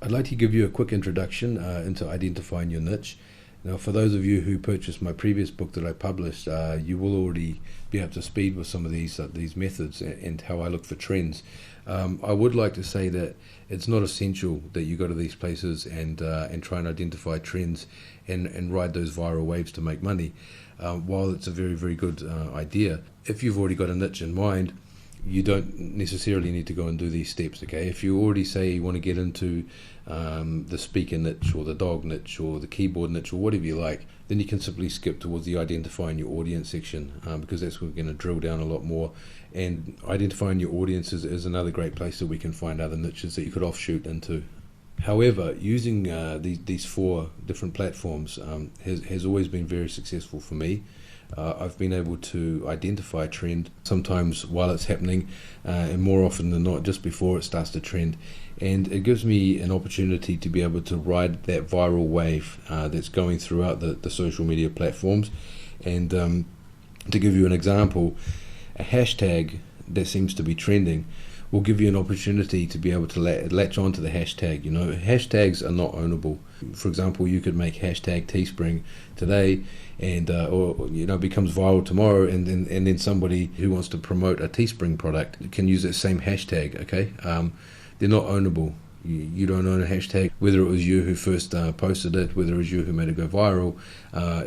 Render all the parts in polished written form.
I'd like to give you a quick introduction into identifying your niche. Now, for those of you who purchased my previous book that I published, you will already be up to speed with some of these methods and how I look for trends. I would like to say that it's not essential that you go to these places and try and identify trends and ride those viral waves to make money. While it's a very, very good idea, if you've already got a niche in mind, you don't necessarily need to go and do these steps, okay? If you already say you want to get into the speaker niche or the dog niche or the keyboard niche or whatever you like, then you can simply skip towards the identifying your audience section because that's where we're going to drill down a lot more. And identifying your audience is another great place that we can find other niches that you could offshoot into. However, using these 4 different platforms has always been very successful for me. I've been able to identify a trend sometimes while it's happening, and more often than not just before it starts to trend, and it gives me an opportunity to be able to ride that viral wave that's going throughout the social media platforms. And to give you an example, a hashtag that seems to be trending will give you an opportunity to be able to latch onto the hashtag. You know, hashtags are not ownable. For example, you could make hashtag Teespring today, and or it becomes viral tomorrow, and then somebody who wants to promote a Teespring product can use that same hashtag. Okay, they're not ownable. You don't own a hashtag. Whether it was you who first posted it, whether it was you who made it go viral,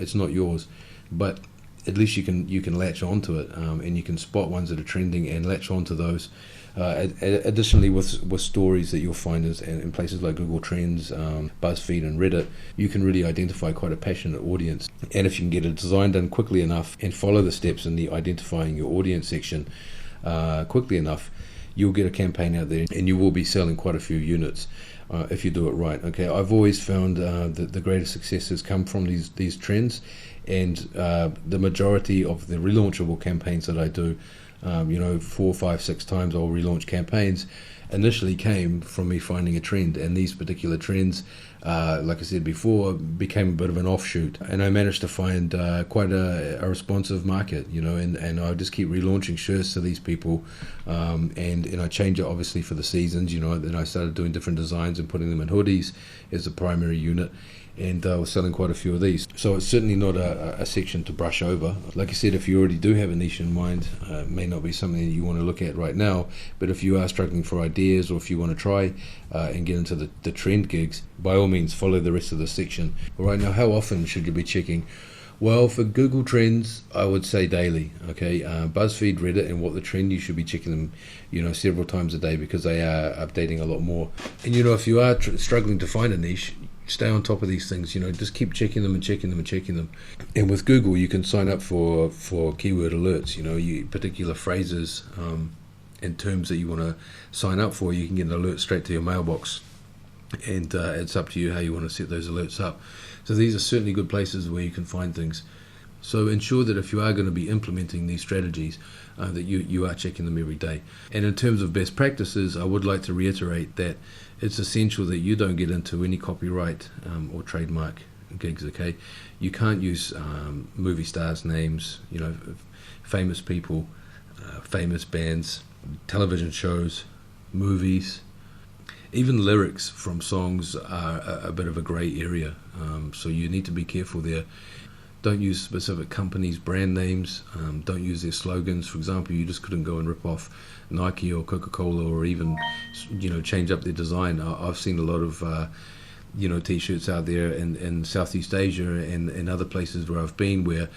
it's not yours. But at least you can latch onto it, and you can spot ones that are trending and latch onto those. Additionally, with stories that you'll find in places like Google Trends, BuzzFeed and Reddit, you can really identify quite a passionate audience. And if you can get a design done quickly enough and follow the steps in the identifying your audience section quickly enough, you'll get a campaign out there and you will be selling quite a few units if you do it right. Okay, I've always found that the greatest successes come from these trends, and the majority of the relaunchable campaigns that I do, 4, 5, 6 times I'll relaunch campaigns, initially came from me finding a trend, and these particular trends, like I said before, became a bit of an offshoot, and I managed to find quite a responsive market, and I just keep relaunching shirts to these people, and I change it obviously for the seasons, then I started doing different designs and putting them in hoodies as the primary unit, and I was selling quite a few of these. So it's certainly not a section to brush over. Like I said, if you already do have a niche in mind, it may not be something that you want to look at right now, but if you are struggling for ideas, or if you want to try and get into the trend gigs, by all means follow the rest of the section. All right, now how often should you be checking? Well, for Google Trends, I would say daily, okay? BuzzFeed, Reddit, and What the Trend, you should be checking them, several times a day, because they are updating a lot more. And, if you are struggling to find a niche, stay on top of these things, just keep checking them and checking them and checking them. And with Google, you can sign up for keyword alerts, particular phrases and terms that you want to sign up for, you can get an alert straight to your mailbox. And it's up to you how you want to set those alerts up. So these are certainly good places where you can find things. So ensure that if you are going to be implementing these strategies, that you are checking them every day. And in terms of best practices, I would like to reiterate that it's essential that you don't get into any copyright or trademark gigs, okay? You can't use movie stars' names, famous people, famous bands, television shows, movies. Even lyrics from songs are a bit of a grey area, so you need to be careful there. Don't use specific companies' brand names. Don't use their slogans. For example, you just couldn't go and rip off Nike or Coca-Cola, or even, change up their design. I've seen a lot of, T-shirts out there in Southeast Asia and other places where I've been, where,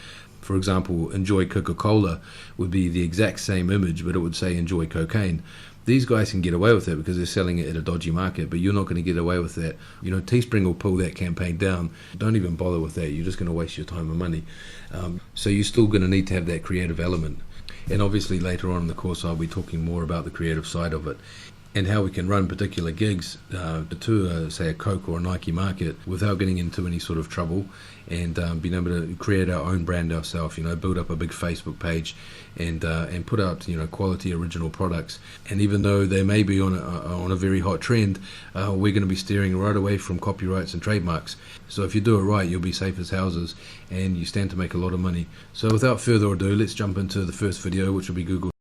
for example, Enjoy Coca-Cola would be the exact same image, but it would say Enjoy Cocaine. These guys can get away with it because they're selling it at a dodgy market, but you're not going to get away with that. Teespring will pull that campaign down. Don't even bother with that. You're just going to waste your time and money. So you're still going to need to have that creative element. And obviously later on in the course, I'll be talking more about the creative side of it and how we can run particular gigs to, say, a Coke or a Nike market without getting into any sort of trouble, and being able to create our own brand ourselves, build up a big Facebook page and put out, quality original products. And even though they may be on a very hot trend, we're going to be steering right away from copyrights and trademarks. So if you do it right, you'll be safe as houses and you stand to make a lot of money. So without further ado, let's jump into the first video, which will be Google